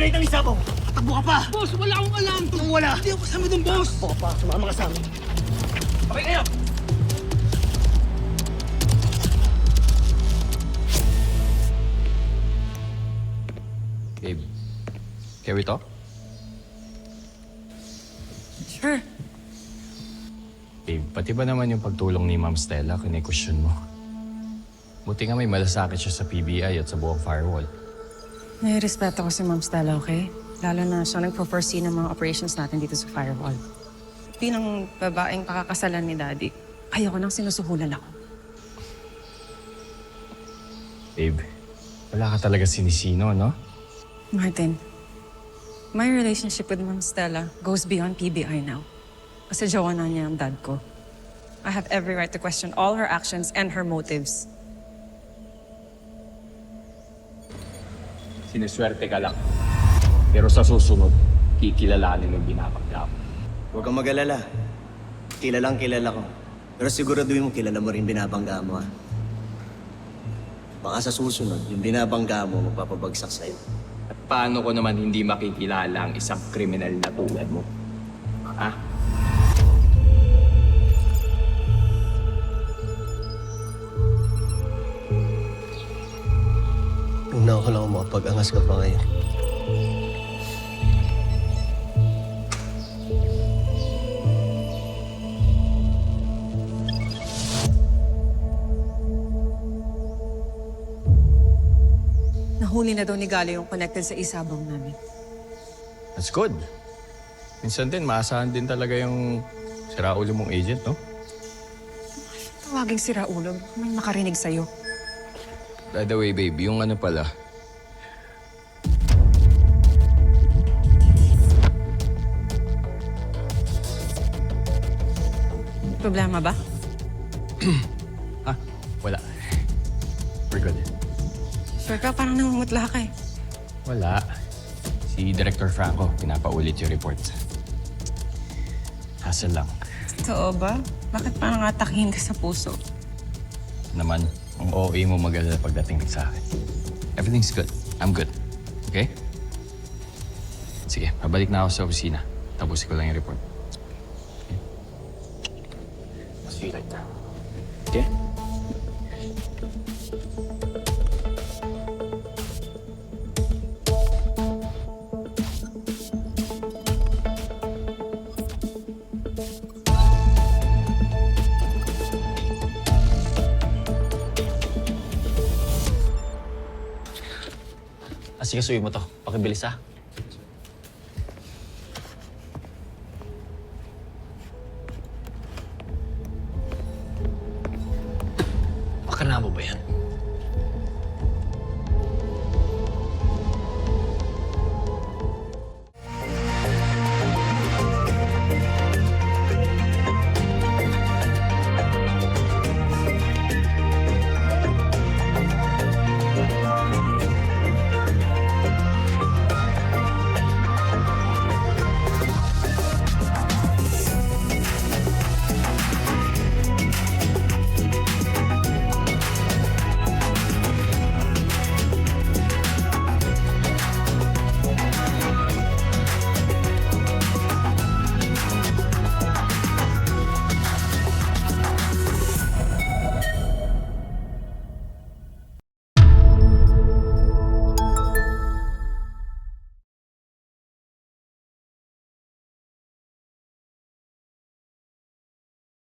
maliit ang isabaw. Takbo ka pa. Boss, wala akong alam. Nung wala. Hindi ako kasama dun, boss. Takbo ka pa. Sumama ka sa amin. Okay kayo. Babe, can we talk? Sure. Babe, pati ba naman yung pagtulong ni Ma'am Stella kine-question mo? Buti nga may malasakit siya sa PBI at sa buong firewall. May respeto ko si Ma'am Stella, okay? Lalo na siya nagpo-foresee ng mga operations natin dito sa firewall. Bilang babaeng pakakasalan ni Daddy, ayoko nang sinusuhulan ako. Babe, wala ka talaga sinisino, no? Martin, my relationship with Ma'am Stella goes beyond PBI now. Kasi jowa na niya ang dad ko. I have every right to question all her actions and her motives. Siniswerte ka lang. Pero sa susunod, kikilalanin ng binabanggap. Huwag kang mag-alala. Kilalang kilala ko. Pero siguraduhin mo kilala mo rin binabangga mo, ha? Baka sa susunod, yung binabangga mo magpapabagsak sa'yo. At paano ko naman hindi makikilala ang isang kriminal na tulad mo? Ha? Una ko lang makapag-angas ka pa ngayon. Nahuli na daw ni Galo yung connected sa isabong namin. That's good. Minsan din, maasahan din talaga yung siraulo mong agent, no? Tawaging si Raulo, may makarinig sa'yo. By the way, babe, yung ano pala, Problema ba? wala. We're good. Sure ka, parang namumutla ka eh. Wala. Si Director Franco, pinapaulit yung report. Hassle lang. Totoo ba? Bakit parang atakihin ka sa puso? Naman, ang OA mo mag-alala pagdating sa akin. Everything's good. I'm good. Okay? Sige, pabalik na ako sa opisina. Tapusin ko lang yung report. Okay? See you later. Okay? Asikasuhin mo to. Pakibilis, ha? Pakana mo ba yan?